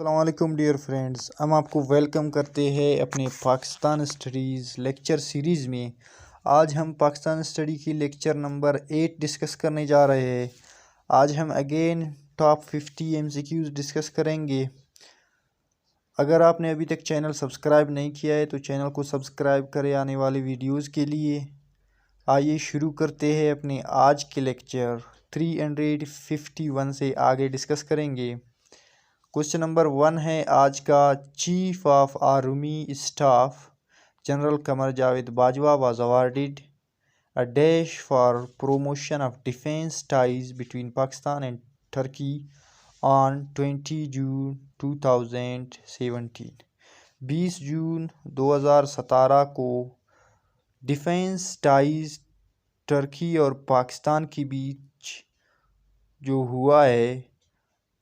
अस्सलाम वालेकुम dear friends, हम आपको वेलकम करते हैं अपने पाकिस्तान स्टडीज़ लेक्चर सीरीज़ में। आज हम पाकिस्तान स्टडी की लेक्चर नंबर 8 डिस्कस करने जा रहे हैं। आज हम अगेन टॉप 50 MCQs डिस्कस करेंगे। अगर आपने अभी तक चैनल सब्सक्राइब नहीं किया है तो चैनल को सब्सक्राइब करें आने वाली वीडियोस के लिए। आइए शुरू करते हैं अपने आज के लेक्चर। 351 से आगे डिस्कस करेंगे। क्वेश्चन नंबर 1 है आज का। Chief of army staff general Qamar Javed Bajwa was awarded a dash for promotion of defense ties between Pakistan and Turkey on 20 June 2017। 20 जून 2017 को डिफेंस टाइज टर्की और पाकिस्तान के बीच जो हुआ है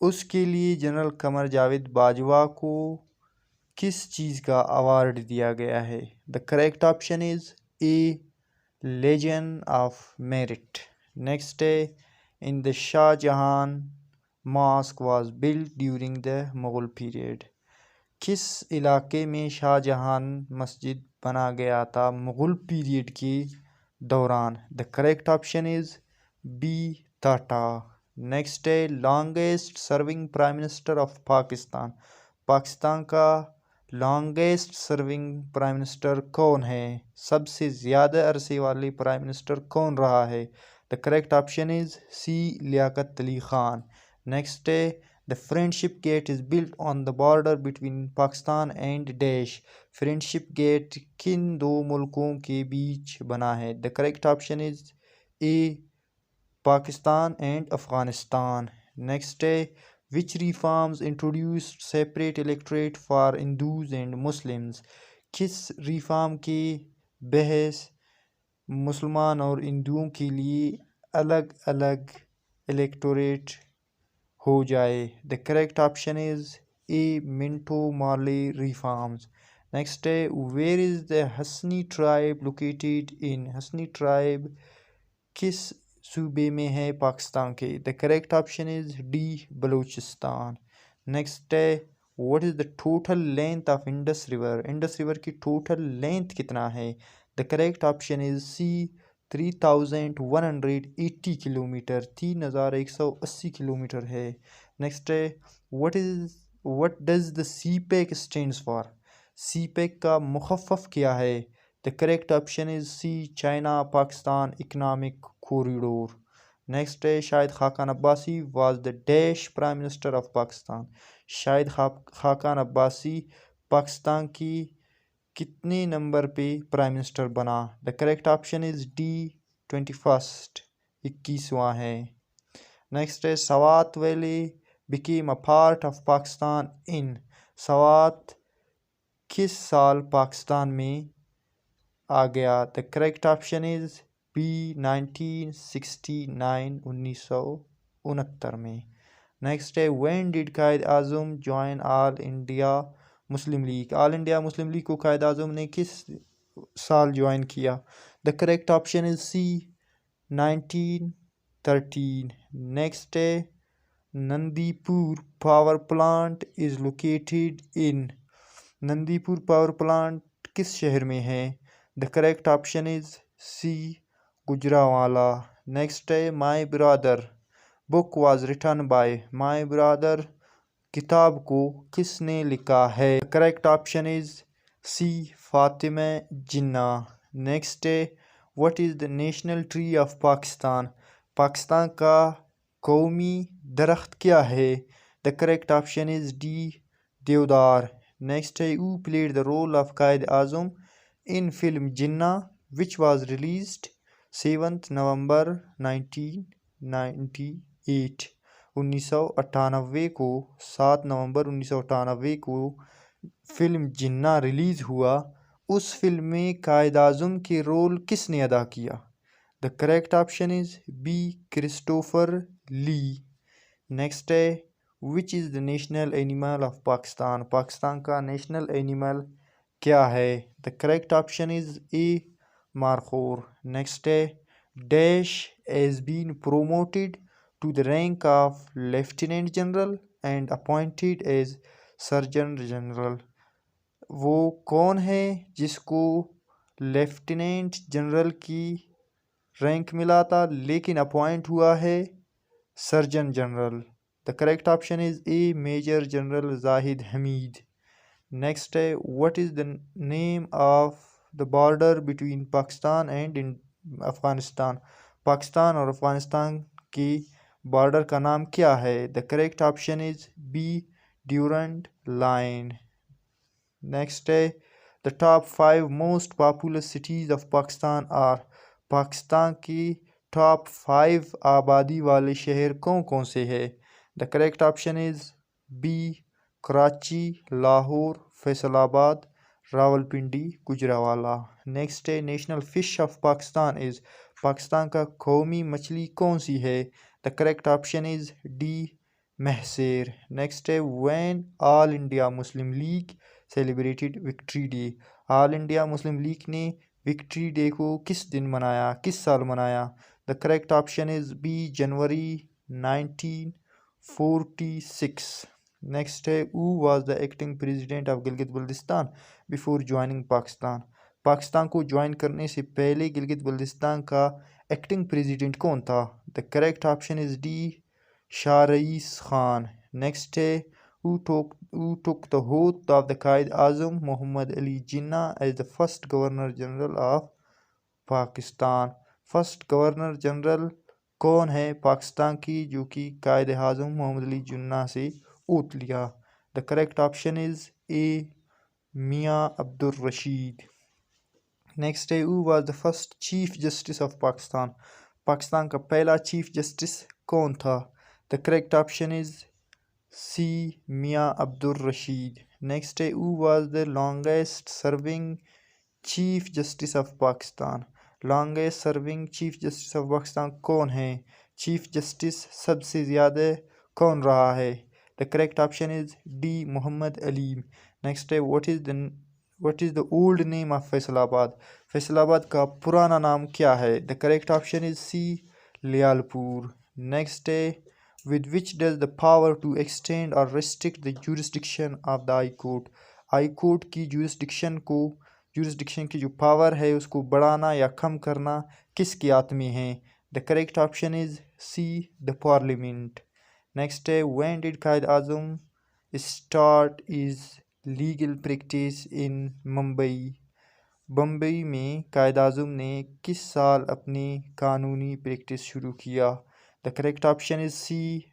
उसके लिए जनरल कमर जावेद बाजवा को किस चीज़ का अवार्ड दिया गया है। The correct option is A Legion of Merit. Next है in the Shahjahan mosque was built during the Mughal period. किस इलाके में शाहजहां मस्जिद बना गया था मुगल पीरियड के दौरान। The correct option is B Tata. Next है longest serving prime minister of Pakistan. Pakistan का लॉन्गेस्ट सर्विंग प्राइम मिनिस्टर कौन है, सबसे ज़्यादा अरसे वाले प्राइम मिनिस्टर कौन रहा है। The correct option is C Liaquat Ali Khan. Next है the friendship gate is built on the border between Pakistan and dash. Friendship gate किन दो मुल्कों के बीच बना है। The correct option is A Pakistan and Afghanistan. Next है which reforms introduced separate electorate for Hindus and Muslims. किस रिफॉर्म के बहस मुसलमान और हिंदुओं के लिए अलग अलग इलेक्टोरेट हो जाए। The correct option is A Minto Morley reforms. Next है where is the Hasni tribe located in. Hasni tribe किस सूबे में है पाकिस्तान के। The correct option is D Balochistan. Next है what is the total length of Indus river. Indus river की टोटल लेंथ कितना है। The correct option is C 3180 kilometre, 3180 kilometre है। नेक्स्ट है what does the CPEC stands for. CPEC का मुखफ़्फ़ क्या है। The correct option is C China Pakistan economic corridor. Next है Shahid Khaqan Abbasi was the dash prime minister of Pakistan. Shahid Khaqan Abbasi Pakistan की कितने number पे प्राइम मिनिस्टर बना। The correct option is D 21, 21वां है। नेक्स्ट है Swat valley became a part of Pakistan in. Swat किस साल पाकिस्तान में आ गया। The correct option is B 1969, 1969 में। नेक्स्ट है when did Quaid Azam join All India Muslim League. All India Muslim League को कायद आज़म ने किस साल ज्वाइन किया। The correct option is C 1913। Next है Nandipur power plant is located in. Nandipur power plant किस शहर में है। The correct option is C Gujranwala. Next है my brother book was written by. My brother किताब को किसने लिखा है। The correct option is C Fatima Jinnah. Next है what is the national tree of Pakistan. Pakistan का कौमी दरख्त क्या है। The correct option is D deodar. Next है who played the role of Quaid Azam in film Jinnah which was released 7 November 1998। 1998 को 7 नवंबर 1998 को फिल्म जिन्ना release हुआ। उस फिल्म में कायद आज़म के रोल किसने अदा किया। The correct option is B Christopher Lee. Next है which is the national animal of Pakistan. Pakistan का नेशनल एनिमल क्या है। The correct option is A markhor. Next है dash has been promoted to the rank of lieutenant general and appointed as surgeon general. वो कौन है जिसको lieutenant general की rank मिला था लेकिन अपॉइंट हुआ है surgeon general? The correct option is A major general Zahid Hamid. Next है, what is the name of the border between Pakistan and Afghanistan? Pakistan और अफगानिस्तान की बॉर्डर का नाम क्या है? The correct option is B Durand Line. Next है, the top 5 most populous cities of Pakistan are? Pakistan की top 5 आबादी वाले शहर कौन कौन से है? The correct option is B Karachi, Lahore, Faisalabad, Rawalpindi, Gujranwala. Next है, national fish of Pakistan is? Pakistan का कौमी मछली कौन सी है? The correct option is D mahseer. Next है, when All India Muslim League celebrated victory day? All India Muslim League ने विक्ट्री डे को किस दिन मनाया, किस साल मनाया? The correct option is B January 1946। Next है, who was the acting president of Gilgit Baltistan before joining Pakistan? Pakistan को ज्वाइन करने से पहले गिलगित बल्तिस्तान का एक्टिंग प्रेसिडेंट कौन था? The correct option is D Shah Rais Khan. Next है, who took the oath of the Qaid Azam Muhammad Ali Jinnah as the first Governor General of Pakistan? First governor general कौन है पाकिस्तान की जो कि कायद आज़म मोहम्मद अली जिन्ना से ओथ लिया? The correct option is A Mian Abdul Rashid. Next है, who was the first chief justice of Pakistan? Pakistan का पहला चीफ जस्टिस कौन था? The correct option is C Mian Abdul Rashid. Next है, who was the longest serving chief justice of Pakistan? Longest serving chief justice of Pakistan कौन है? Chief justice सबसे ज़्यादा कौन रहा है? The correct option is D Mohammad Aleem. Next है, what is the old name of Faisalabad? Faisalabad का पुराना नाम क्या है? The correct option is C Lyallpur. Next है, with which does the power to extend or restrict the jurisdiction of the High Court? High court की jurisdiction की जो पावर है उसको बढ़ाना या कम करना किसके हाथ में है? The correct option is C the parliament. Next है, when did Quaid Azam start his legal practice in Mumbai? Bombay में कायद आज़म ने किस साल अपनी कानूनी प्रैक्टिस शुरू किया? The correct option is C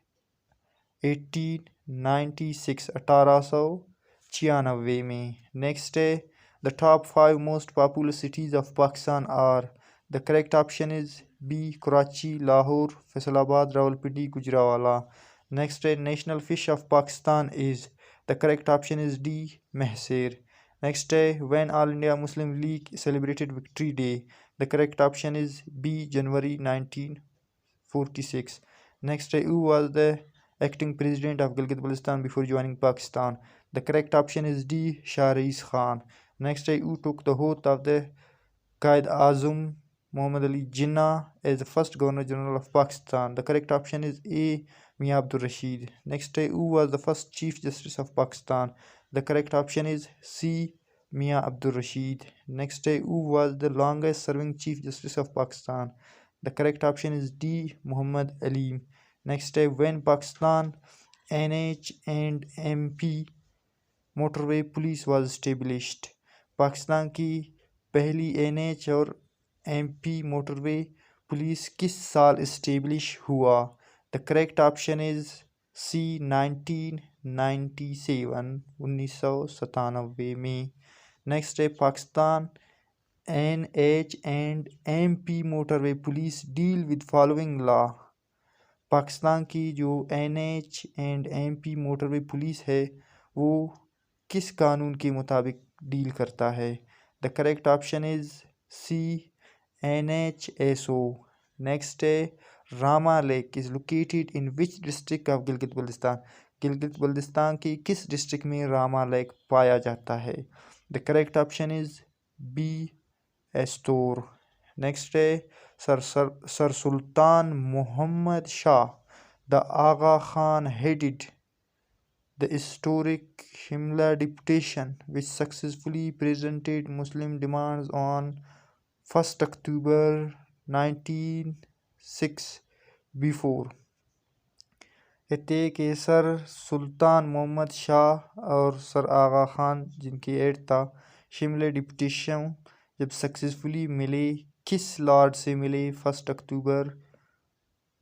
1896, 1896 में। नेक्स्ट है, the top 5 most popular cities of Pakistan are? The correct option is B Karachi, Lahore, Faisalabad, Rawalpindi, Gujranwala. Next है, national fish of Pakistan is? The correct option is D mahseer. Next है, when All India Muslim League celebrated victory day? The correct option is B January 1946। Next, who was the acting president of Gilgit-Baltistan before joining Pakistan? The correct option is D. Shah Reis Khan. Next, who took the oath of the Qaid Azam Muhammad Ali Jinnah as the first Governor General of Pakistan? The correct option is A. Mian Abdul Rashid. Next, who was the first Chief Justice of Pakistan? The correct option is C. Mian Abdul Rashid. Next, who was the longest serving Chief Justice of Pakistan? The correct option is D. Muhammad Ali. Next, when Pakistan NH and MP motorway police was established? Pakistan की पहली NH और MP motorway police किस साल establish हुआ? The correct option is C. 1997, 1997 में। Next है, Pakistan NH and MP motorway police deal with following law? Pakistan की जो NH and MP motorway police है वो किस कानून के मुताबिक डील करता है? The correct option is C NHSO। Next है, Rama lake is located in which district of Gilgit Baltistan? Gilgit Baltistan की किस डिस्ट्रिक्ट में रामा लेक पाया जाता है? The correct option is B Astore. Next है, Sir Sultan Mohammed Shah the Aga Khan headed The historic Shimla deputation, which successfully presented Muslim demands on 1st October 1906 before कहते कि sir Sultan Mohammed Shah और सर आगा खान जिनकी एड था शिमले डिप्टिशन जब सक्सेसफुली मिले किस लॉर्ड से मिले 1 अक्टूबर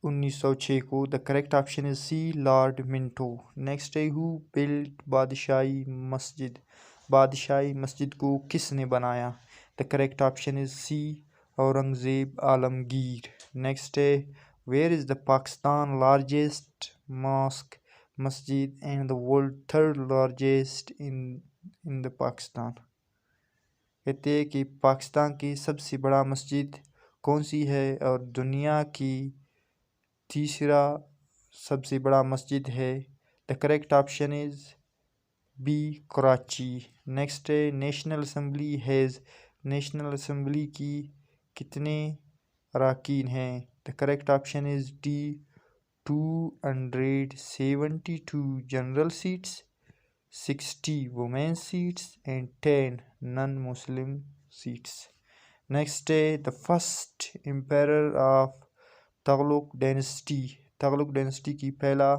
1906 को। The correct option is C Lord Minto. Next है हु बिल्ड बादशाही मस्जिद को किसने बनाया। The correct option is C Aurangzeb Alamgir. Next है where is the Pakistan largest mosque masjid and the world third largest in the Pakistan। कहते हैं कि पाकिस्तान की सबसे बड़ा मस्जिद कौन सी है और दुनिया की तीसरा सबसे बड़ा मस्जिद है। The correct option is B Karachi. Next है नेशनल असेंबली की कितने अरकान हैं। The correct option is D 272 general seats, 60 women seats and 10 non-Muslim seats। Next day, the first emperor of Tughlaq dynasty की पहला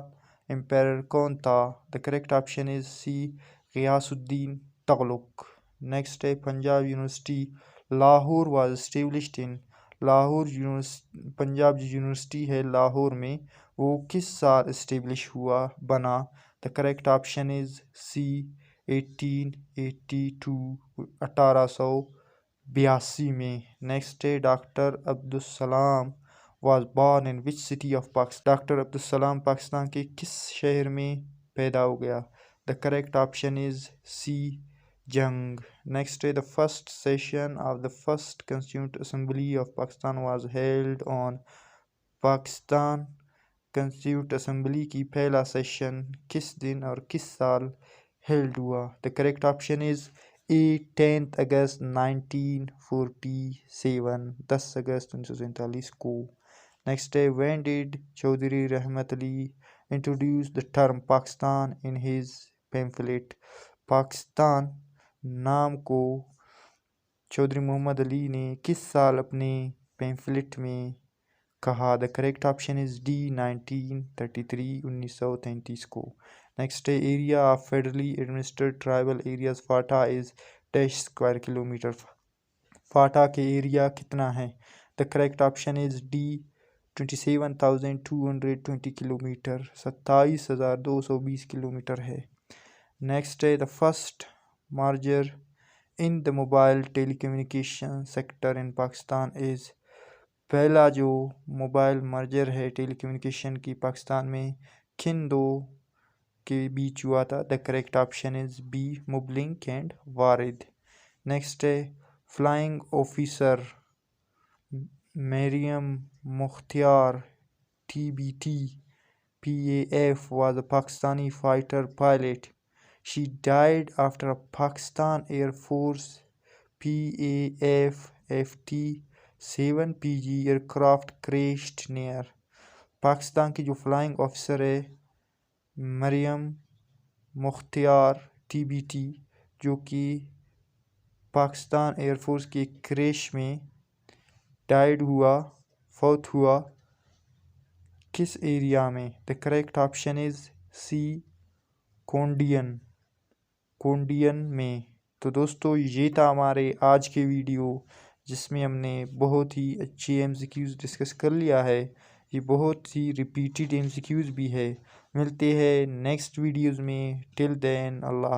emperor कौन था। The correct option is C Ghiyasuddin Tughlaq। Next day, Punjab University Lahore was established in Punjab university है लाहौर में वो किस साल establish हुआ बना। The correct option is C 1882 में। नेक्स्ट है doctor Abdul Salam was born in which city of Pakistan. Doctor Abdul Salam Pakistan के किस शहर में पैदा हो गया। The correct option is C Jhang. Next, the first session of the first Constituent Assembly of Pakistan was held on Pakistan Constituent Assembly की पहला सेशन किस दिन और किस साल हेल्ड हुआ। द करेक्ट ऑप्शन इज ए 10 अगस्त 1947 10 अगस्त 1947 को। नेक्स्ट है व्हेन डिड चौधरी रहमत Ali introduce the term Pakistan in his pamphlet. Pakistan नाम को चौधरी मोहम्मद अली ने किस साल अपने पैम्फलेट में कहा। The correct option is D 1933 को। नेक्स्ट है area of federally administered tribal areas FATA is dash square kilometre. FATA के एरिया कितना है। The correct option is D 27,220 kilometre 27,220 kilometre है। नेक्स्ट है the first merger in the mobile telecommunication sector in Pakistan is। पहला जो mobile merger है telecommunication की पाकिस्तान में किन दो के बीच हुआ था। The correct option is B Mobilink and Warid. Next है flying officer Maryam Mukhtiar TBT PAF was a Pakistani fighter pilot। She died after a Pakistan Air Force PAF FT-7PG aircraft crashed near। Pakistan की जो फ्लाइंग ऑफिसर है Maryam Mukhtiar TBT जो कि Pakistan air force के crash में फौत हुआ किस एरिया में। The correct option is C Kundian में। तो दोस्तों ये था हमारे आज के वीडियो जिसमें हमने बहुत ही अच्छी MCQs डिस्कस कर लिया है। ये बहुत ही रिपीटेड MCQs भी है। मिलते हैं नेक्स्ट वीडियोस में। टिल देन अल्लाह।